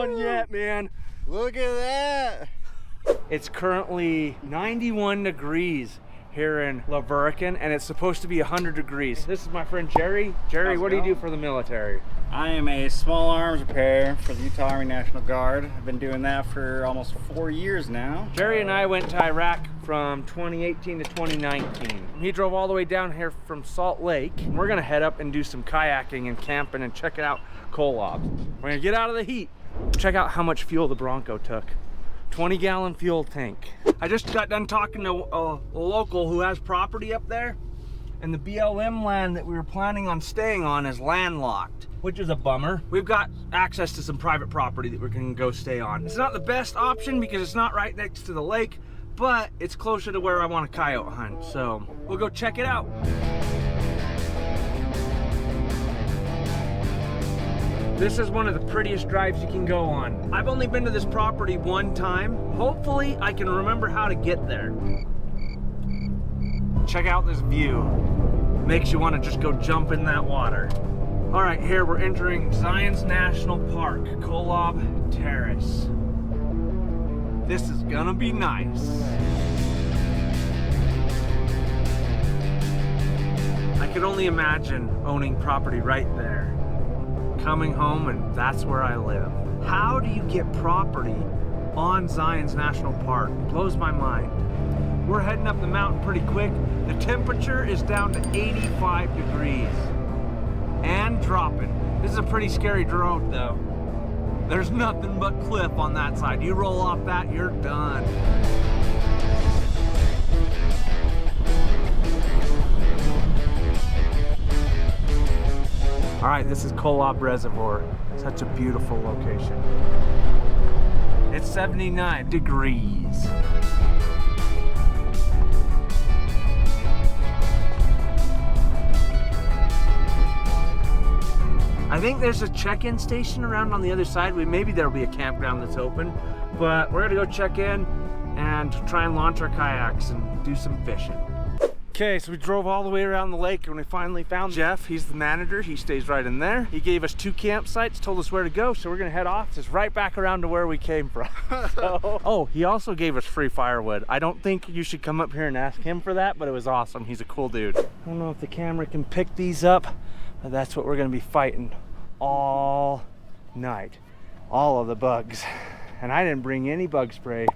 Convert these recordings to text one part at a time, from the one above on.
done yet, man. Look at that. It's currently 91 degrees here in Laverican, and it's supposed to be 100 degrees. This is my friend Jerry. Jerry, what do you do for the military? I am a small arms repairer for the Utah Army National Guard. I've been doing that for almost 4 years now. Jerry and I went to Iraq from 2018 to 2019. He drove all the way down here from Salt Lake. We're gonna head up and do some kayaking and camping and check out Kolob. We're gonna get out of the heat. Check out how much fuel the Bronco took. 20-gallon fuel tank. I just got done talking to a local who has property up there, and the BLM land that we were planning on staying on is landlocked, which is a bummer. We've got access to some private property that we can go stay on. It's not the best option because it's not right next to the lake, but it's closer to where I want to coyote hunt, so we'll go check it out. This is one of the prettiest drives you can go on. I've only been to this property one time. Hopefully I can remember how to get there. Check out this view. Makes you want to just go jump in that water. All right, here we're entering Zions National Park, Kolob Terrace. This is gonna be nice. I could only imagine owning property right there. Coming home and that's where I live. How do you get property on Zions National Park? It blows my mind. We're heading up the mountain pretty quick. The temperature is down to 85 degrees and dropping. This is a pretty scary road though. There's nothing but cliff on that side. You roll off that, you're done. All right, this is Kolob Reservoir. Such a beautiful location. It's 79 degrees. I think there's a check-in station around on the other side. Maybe there'll be a campground that's open, but we're gonna go check in and try and launch our kayaks and do some fishing. Okay, so we drove all the way around the lake and we finally found Jeff. He's the manager. He stays right in there. He gave us 2 campsites, told us where to go, so we're gonna head off just right back around to where we came from. Oh, he also gave us free firewood. I don't think you should come up here and ask him for that, but it was awesome. He's a cool dude. I don't know if the camera can pick these up, but that's what we're gonna be fighting all night. All of the bugs. And I didn't bring any bug spray.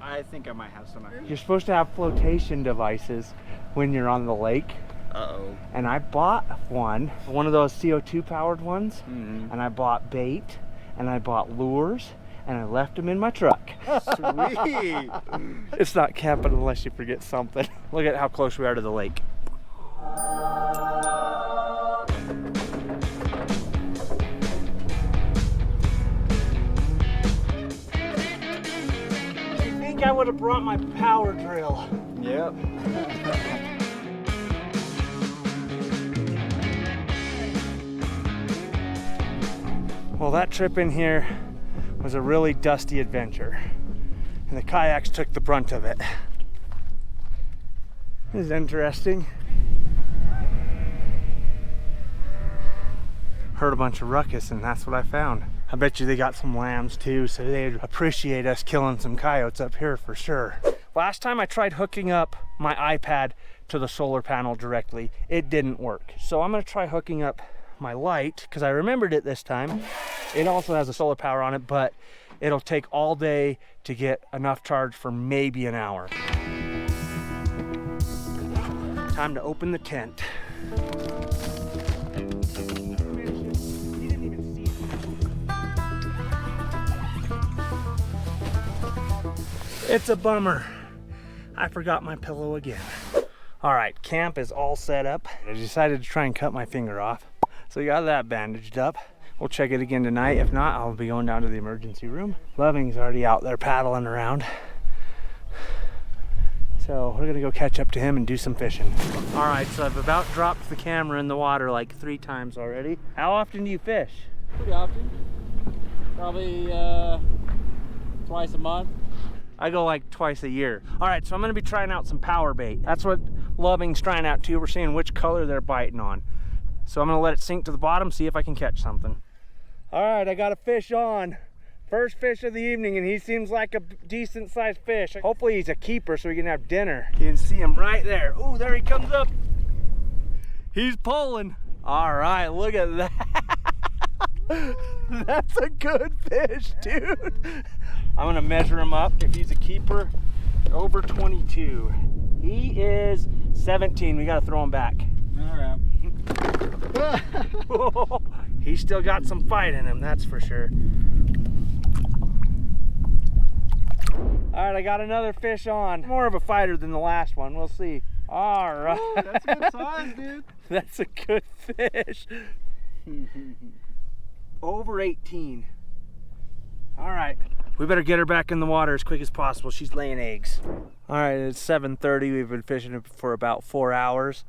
I think I might have some. You're supposed to have flotation devices when you're on the lake. Uh-oh. And I bought one of those CO2 powered ones. And I bought bait and I bought lures and I left them in my truck. Sweet. It's not camping unless you forget something. Look at how close we are to the lake. I would have brought my power drill. Yep. Well, that trip in here was a really dusty adventure, and the kayaks took the brunt of it. This is interesting. Heard a bunch of ruckus, and that's what I found. I bet you they got some lambs too, so they'd appreciate us killing some coyotes up here for sure. Last time I tried hooking up my iPad to the solar panel directly, it didn't work. So I'm gonna try hooking up my light, because I remembered it this time. It also has a solar power on it, but it'll take all day to get enough charge for maybe an hour. Time to open the tent. It's a bummer. I forgot my pillow again. All right, camp is all set up. I decided to try and cut my finger off. So we got that bandaged up. We'll check it again tonight. If not, I'll be going down to the emergency room. Loving's already out there paddling around. So we're gonna go catch up to him and do some fishing. All right, so I've about dropped the camera in the water like 3 times already. How often do you fish? Pretty often. Probably twice a month. I go like twice a year. All right, so I'm gonna be trying out some power bait. That's what Loving's trying out too. We're seeing which color they're biting on. So I'm gonna let it sink to the bottom, see if I can catch something. All right, I got a fish on. First fish of the evening, and he seems like a decent sized fish. Hopefully he's a keeper so we can have dinner. You can see him right there. Ooh, there he comes up. He's pulling. All right, look at that. That's a good fish, dude. I'm gonna measure him up. If he's a keeper, over 22. He is 17. We gotta throw him back. All right. He's still got some fight in him, that's for sure. All right, I got another fish on. More of a fighter than the last one. We'll see. All right. Ooh, that's a good size, dude. That's a good fish. Over 18. All right. We better get her back in the water as quick as possible. She's laying eggs. All right, it's 7:30. We've been fishing for about 4 hours.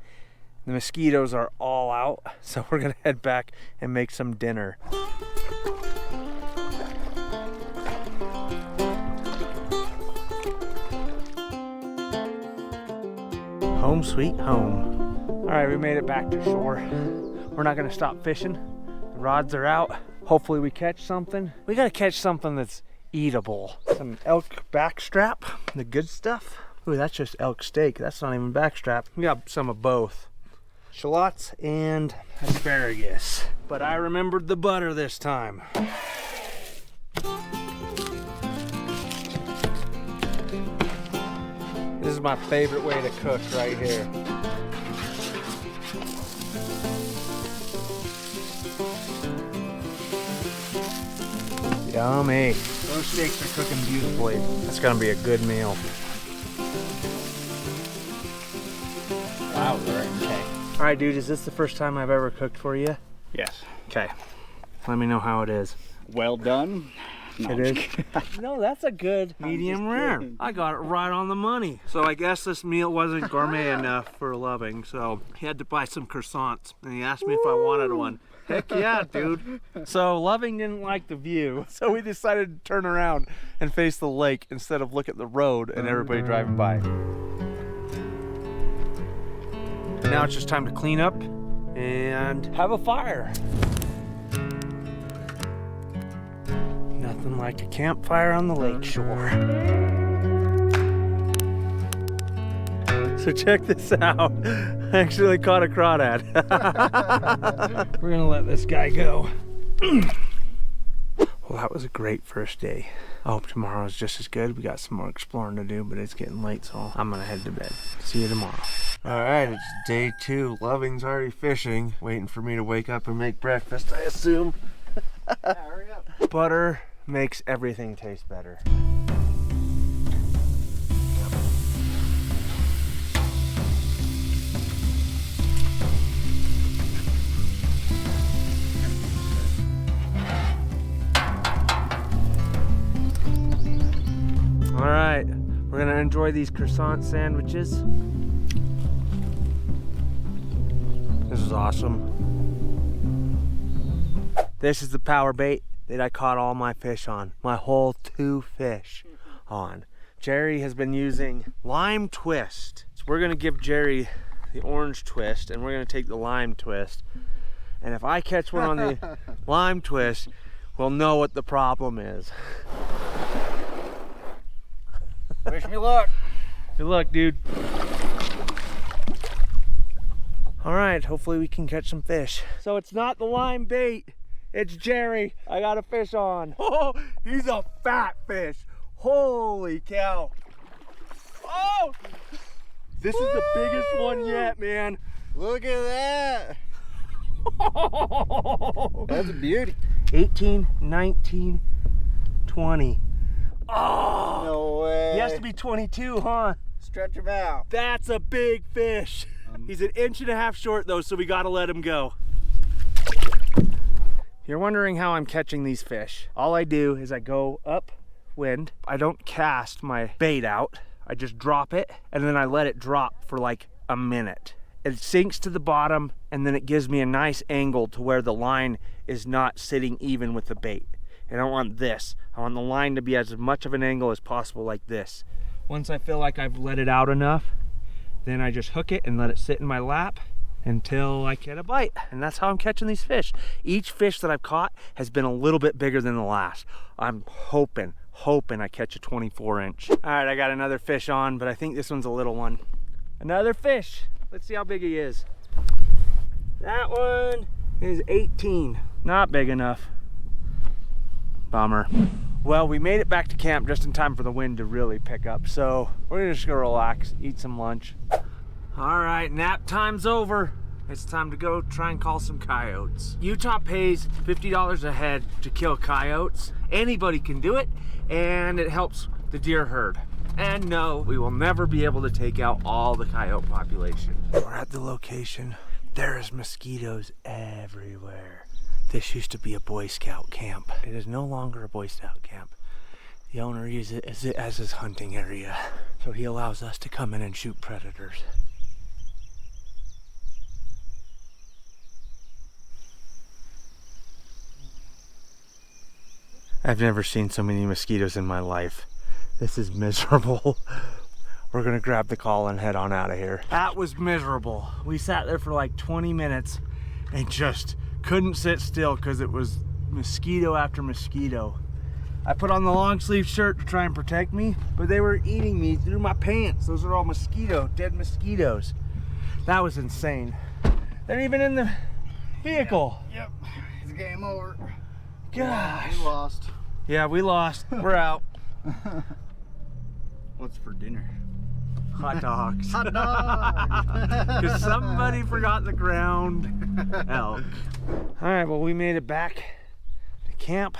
The mosquitoes are all out, so we're gonna head back and make some dinner. Home sweet home. All right, we made it back to shore. We're not gonna stop fishing. The rods are out. Hopefully we catch something. We gotta catch something that's eatable. Some elk backstrap, the good stuff. Ooh, that's just elk steak. That's not even backstrap. We got some of both. Shallots and asparagus. But I remembered the butter this time. This is my favorite way to cook right here. Yummy. Those steaks are cooking beautifully. That's gonna be a good meal. Wow, right. Okay. All right, dude, is this the first time I've ever cooked for you? Yes. Okay. Let me know how it is. Well done. No, It I'm is? just kidding. No, that's a good medium rare. I got it right on the money. So I guess this meal wasn't gourmet enough for Loving, so he had to buy some croissants, and he asked me if I wanted one. Heck yeah, dude. So Loving didn't like the view, so we decided to turn around and face the lake instead of look at the road and everybody driving by. Now it's just time to clean up and have a fire. Nothing like a campfire on the lake shore. So check this out. I actually caught a crawdad. We're gonna let this guy go. Well, that was a great first day. I hope tomorrow is just as good. We got some more exploring to do, but it's getting late, so I'm gonna head to bed. See you tomorrow. All right, it's day 2. Loving's already fishing, waiting for me to wake up and make breakfast, I assume. Yeah, hurry up. Butter makes everything taste better. All right, we're gonna enjoy these croissant sandwiches. This is awesome. This is the power bait that I caught all my fish on, my whole 2 fish on. Jerry has been using lime twist. So we're gonna give Jerry the orange twist and we're gonna take the lime twist. And if I catch one on the lime twist, we'll know what the problem is. Wish me luck. Good luck, dude. All right, hopefully we can catch some fish. So it's not the lime bait, it's Jerry. I got a fish on. Oh, he's a fat fish. Holy cow. Oh, this is the biggest one yet, man. Look at that. That's a beauty. 18, 19, 20. Oh, No way. he has to be 22, huh? Stretch him out. That's a big fish. He's an 1.5 inches short though, so we gotta let him go. You're wondering how I'm catching these fish. All I do is I go upwind. I don't cast my bait out. I just drop it and then I let it drop for like a minute. It sinks to the bottom and then it gives me a nice angle to where the line is not sitting even with the bait. And I want this. I want the line to be as much of an angle as possible, like this. Once I feel like I've let it out enough, then I just hook it and let it sit in my lap until I get a bite. And that's how I'm catching these fish. Each fish that I've caught has been a little bit bigger than the last. I'm hoping I catch a 24-inch. All right, I got another fish on, but I think this one's a little one. Another fish. Let's see how big he is. That one is 18. Not big enough. Bummer. Well, we made it back to camp just in time for the wind to really pick up. So we're gonna just go relax, eat some lunch. All right, nap time's over. It's time to go try and call some coyotes. Utah pays $50 a head to kill coyotes. Anybody can do it, and it helps the deer herd. And no, we will never be able to take out all the coyote population. We're at the location. There's mosquitoes everywhere. This used to be a Boy Scout camp. It is no longer a Boy Scout camp. The owner uses it as his hunting area. So he allows us to come in and shoot predators. I've never seen so many mosquitoes in my life. This is miserable. We're gonna grab the call and head on out of here. That was miserable. We sat there for like 20 minutes and just couldn't sit still because it was mosquito after mosquito. I put on the long sleeve shirt to try and protect me, but they were eating me through my pants. Those are all dead mosquitoes. That was insane. They're even in the vehicle. Yep, it's game over. Gosh. We lost. Yeah, we lost. We're out. What's for dinner? Hot dogs. Hot dogs! Because somebody forgot the ground elk. All right, well, we made it back to camp.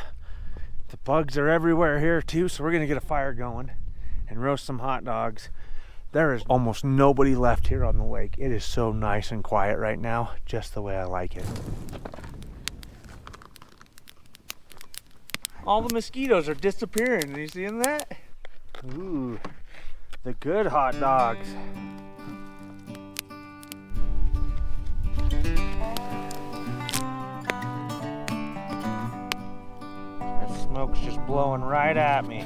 The bugs are everywhere here too, so we're gonna get a fire going and roast some hot dogs. There is almost nobody left here on the lake. It is so nice and quiet right now, just the way I like it. All the mosquitoes are disappearing. Are you seeing that? Ooh, the good hot dogs. That smoke's just blowing right at me.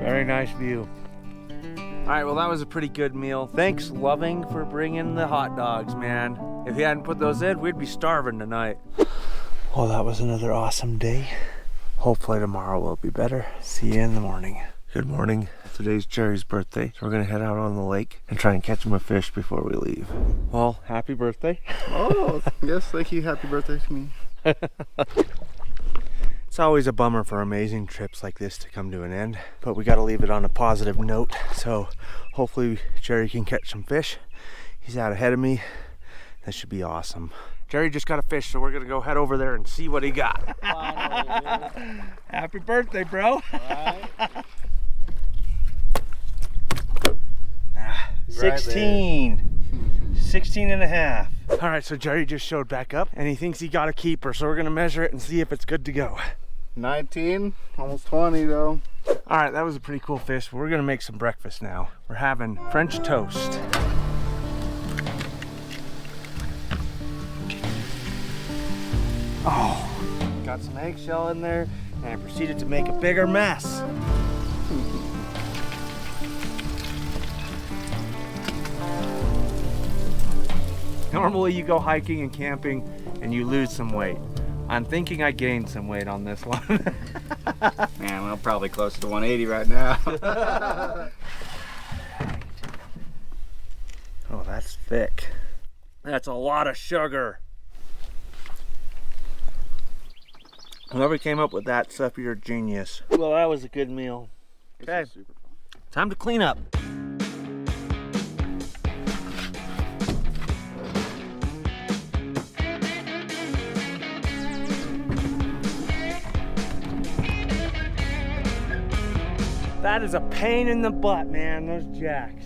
Very nice view. All right, well, that was a pretty good meal. Thanks, Loving, for bringing the hot dogs, man. If he hadn't put those in, we'd be starving tonight. Well, that was another awesome day. Hopefully tomorrow will be better. See you in the morning. Good morning. Today's Jerry's birthday, so we're gonna head out on the lake and try and catch him a fish before we leave. Well, happy birthday. Oh, yes, thank you. Happy birthday to me. It's always a bummer for amazing trips like this to come to an end, but we gotta leave it on a positive note. So hopefully Jerry can catch some fish. He's out ahead of me. That should be awesome. Jerry just got a fish, so we're gonna go head over there and see what he got. Finally, Happy birthday, bro. right? 16. 16 and a half. All right, so Jerry just showed back up and he thinks he got a keeper, so we're gonna measure it and see if it's good to go. 19, almost 20 though. All right, that was a pretty cool fish. We're gonna make some breakfast now. We're having French toast. Oh, got some eggshell in there and I proceeded to make a bigger mess. Normally you go hiking and camping and you lose some weight. I'm thinking I gained some weight on this one. Man, well, probably close to 180 right now. Oh, that's thick. That's a lot of sugar. Whoever came up with that stuff, you're a genius. Well, that was a good meal. Okay, Super fun. time to clean up. That is a pain in the butt, man, those jacks.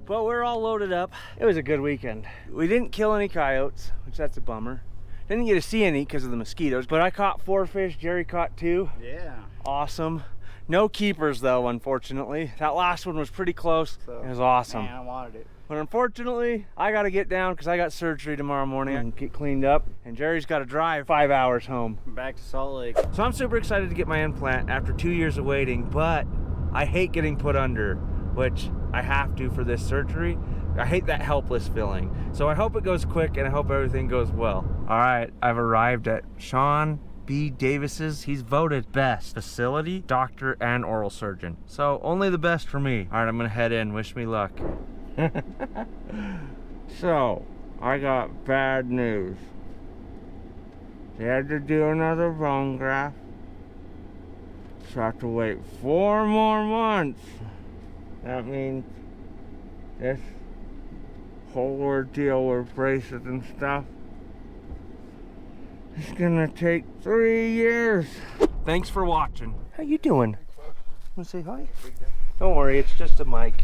But we're all loaded up. It was a good weekend. We didn't kill any coyotes, which that's a bummer. Didn't get to see any because of the mosquitoes, but I caught 4 fish, Jerry caught 2. Yeah. Awesome. No keepers though, unfortunately. That last one was pretty close. So, It was awesome. Man, I wanted it. But unfortunately, I gotta get down because I got surgery tomorrow morning and get cleaned up. And Jerry's gotta drive 5 hours home. Back to Salt Lake. So I'm super excited to get my implant after 2 years of waiting, but I hate getting put under, which I have to for this surgery. I hate that helpless feeling. So I hope it goes quick and I hope everything goes well. All right, I've arrived at Sean B. Davis's. He's voted best facility, doctor, and oral surgeon. So only the best for me. All right, I'm gonna head in. Wish me luck. So, I got bad news. They had to do another bone graft. So I have to wait 4 more months. That means this whole ordeal with braces and stuff, it's gonna take 3 years. Thanks for watching. How you doing? Wanna say hi? Don't worry, it's just a mic.